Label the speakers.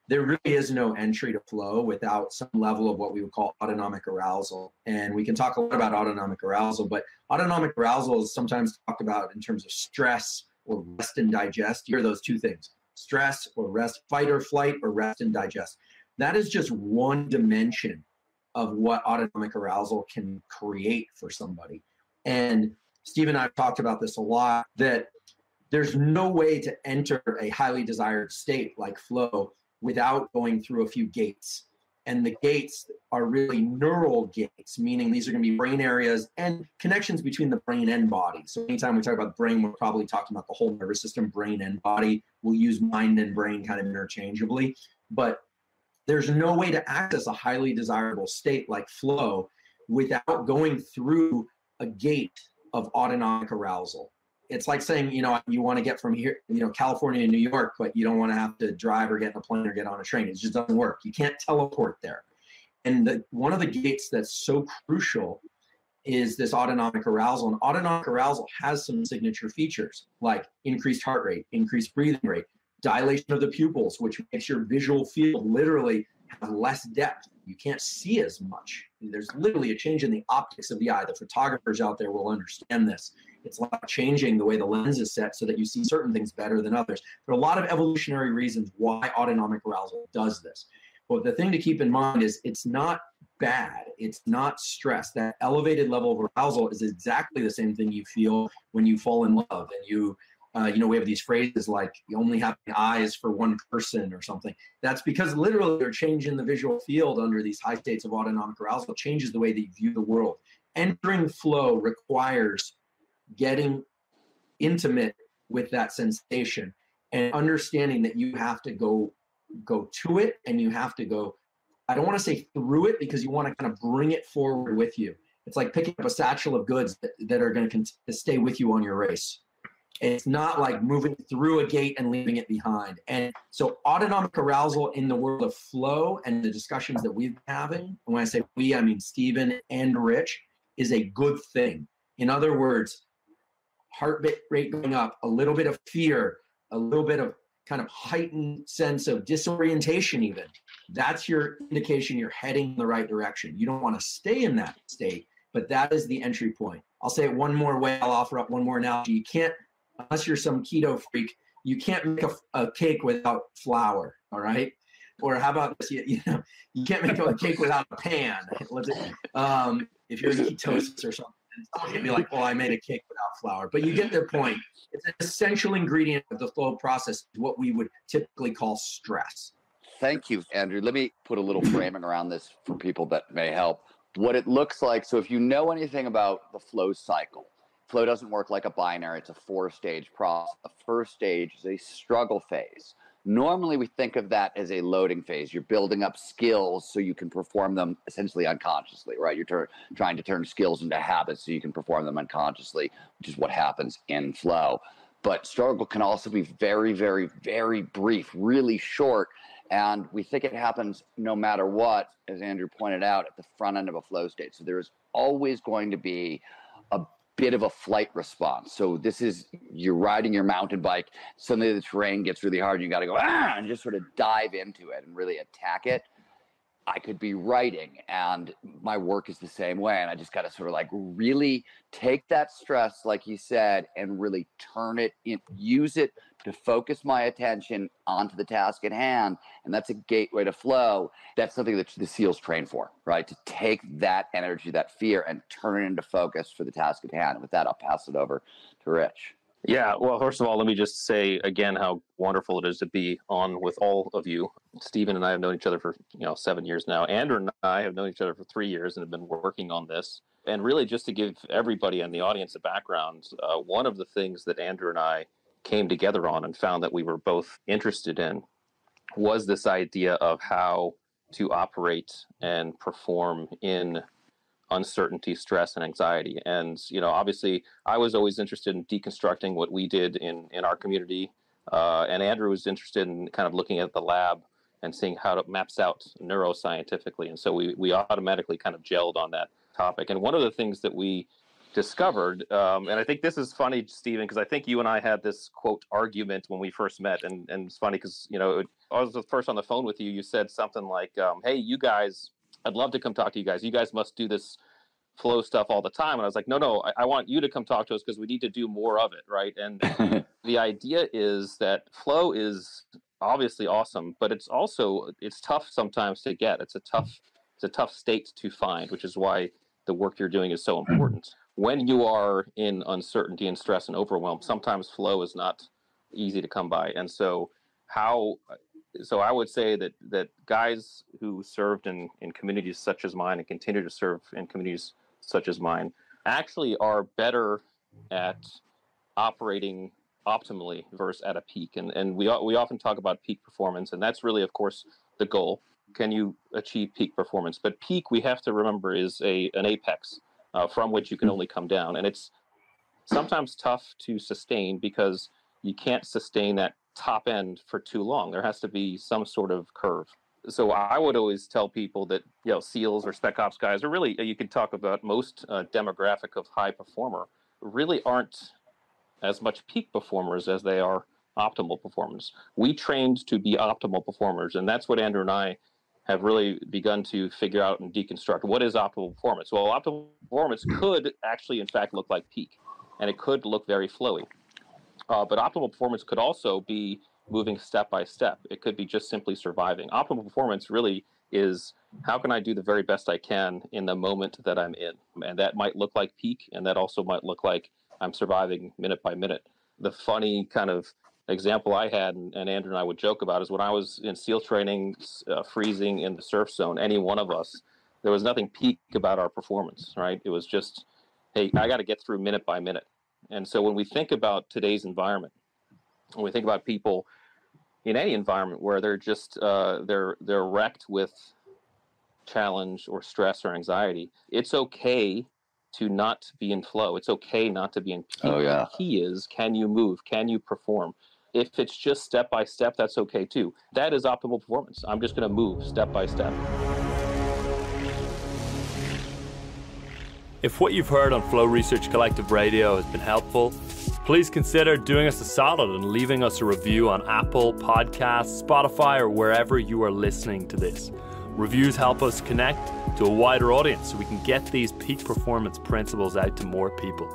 Speaker 1: there really is no entry to flow without some level of what we would call autonomic arousal. And we can talk a lot about autonomic arousal, but autonomic arousal is sometimes talked about in terms of stress or rest and digest. You hear those two things, stress or rest, fight or flight, or rest and digest. That is just one dimension of what autonomic arousal can create for somebody. And Steve and I have talked about this a lot, that there's no way to enter a highly desired state like flow without going through a few gates. And the gates are really neural gates, meaning these are going to be brain areas and connections between the brain and body. So anytime we talk about the brain, we're probably talking about the whole nervous system, brain and body. We'll use mind and brain kind of interchangeably. But there's no way to access a highly desirable state like flow without going through a gate of autonomic arousal. It's like saying, you want to get from here, California to New York, but you don't want to have to drive or get in a plane or get on a train. It just doesn't work. You can't teleport there. And one of the gates that's so crucial is this autonomic arousal. And autonomic arousal has some signature features like increased heart rate, increased breathing rate, dilation of the pupils, which makes your visual field literally have less depth. You can't see as much. There's literally a change in the optics of the eye. The photographers out there will understand this. It's like changing the way the lens is set so that you see certain things better than others. There are a lot of evolutionary reasons why autonomic arousal does this. But the thing to keep in mind is it's not bad. It's not stress. That elevated level of arousal is exactly the same thing you feel when you fall in love and you we have these phrases like you only have eyes for one person or something. That's because literally you're changing the visual field under these high states of autonomic arousal. It changes the way that you view the world. Entering flow requires getting intimate with that sensation and understanding that you have to go to it, and you have to go, I don't want to say through it, because you want to kind of bring it forward with you. It's like picking up a satchel of goods that are going to stay with you on your race. It's not like moving through a gate and leaving it behind. And so autonomic arousal in the world of flow and the discussions that we've been having, and when I say we, I mean Stephen and Rich, is a good thing. In other words, heart rate going up, a little bit of fear, a little bit of kind of heightened sense of disorientation even. That's your indication you're heading in the right direction. You don't want to stay in that state, but that is the entry point. I'll say it one more way. I'll offer up one more analogy. You can't, unless you're some keto freak, you can't make a cake without flour, all right? Or how about this? You can't make a cake without a pan. If you're in ketosis or something, you'd be like, well, I made a cake without flour. But you get their point. It's an essential ingredient of the flow process, what we would typically call stress.
Speaker 2: Thank you, Andrew. Let me put a little framing around this for people that may help. What it looks like, so if you know anything about the flow cycle, flow doesn't work like a binary. It's a 4-stage process. The first stage is a struggle phase. Normally, we think of that as a loading phase. You're building up skills so you can perform them essentially unconsciously, right? You're trying to turn skills into habits so you can perform them unconsciously, which is what happens in flow. But struggle can also be very, very, very brief, really short. And we think it happens no matter what, as Andrew pointed out, at the front end of a flow state. So there's always going to be a bit of a flight response. So this is, you're riding your mountain bike, suddenly the terrain gets really hard, and you got to go, and just sort of dive into it and really attack it. I could be writing, and my work is the same way, and I just got to sort of like really take that stress, like you said, and really turn it in, use it to focus my attention onto the task at hand, and that's a gateway to flow. That's something that the SEALs train for, right? To take that energy, that fear, and turn it into focus for the task at hand. And with that, I'll pass it over to Rich.
Speaker 3: Yeah, well, first of all, let me just say again how wonderful it is to be on with all of you. Stephen and I have known each other for 7 years now. Andrew and I have known each other for 3 years and have been working on this. And really, just to give everybody in the audience a background, one of the things that Andrew and I came together on and found that we were both interested in was this idea of how to operate and perform in uncertainty, stress, and anxiety. And, obviously, I was always interested in deconstructing what we did in our community. And Andrew was interested in kind of looking at the lab and seeing how it maps out neuroscientifically. And so we automatically kind of gelled on that topic. And one of the things that we discovered, and I think this is funny, Stephen, because I think you and I had this, quote, argument when we first met. And it's funny because, I was first on the phone with you, you said something like, hey, you guys, I'd love to come talk to you guys. You guys must do this flow stuff all the time. And I was like, no, I want you to come talk to us because we need to do more of it, right? And the idea is that flow is obviously awesome, but it's tough sometimes to get. It's a tough state to find, which is why the work you're doing is so important. When you are in uncertainty and stress and overwhelm, sometimes flow is not easy to come by. And so I would say that guys who served in communities such as mine and continue to serve in communities such as mine actually are better at operating optimally versus at a peak. And we often talk about peak performance, and that's really, of course, the goal. Can you achieve peak performance? But peak, we have to remember, is an apex from which you can only come down. And it's sometimes tough to sustain because you can't sustain that top end for too long. There has to be some sort of curve. So I would always tell people that, SEALs or Spec Ops guys, or really you can talk about most demographic of high performer, really aren't as much peak performers as they are optimal performers. We trained to be optimal performers, and that's what Andrew and I have really begun to figure out and deconstruct. What is optimal performance? Well, optimal performance could actually, in fact, look like peak, and it could look very flowy. But optimal performance could also be moving step by step. It could be just simply surviving. Optimal performance really is, how can I do the very best I can in the moment that I'm in? And that might look like peak, and that also might look like I'm surviving minute by minute. The funny kind of example I had, and Andrew and I would joke about, is when I was in SEAL training, freezing in the surf zone, any one of us, there was nothing peak about our performance, right? It was just, hey, I got to get through minute by minute. And so when we think about today's environment, when we think about people in any environment where they're just they're wrecked with challenge or stress or anxiety, it's okay to not be in flow. It's okay not to be in peak.
Speaker 2: Oh, yeah.
Speaker 3: The key is, can you move? Can you perform? If it's just step by step, that's okay too. That is optimal performance. I'm just going to move step by step.
Speaker 4: If what you've heard on Flow Research Collective Radio has been helpful, please consider doing us a solid and leaving us a review on Apple Podcasts, Spotify, or wherever you are listening to this. Reviews help us connect to a wider audience so we can get these peak performance principles out to more people.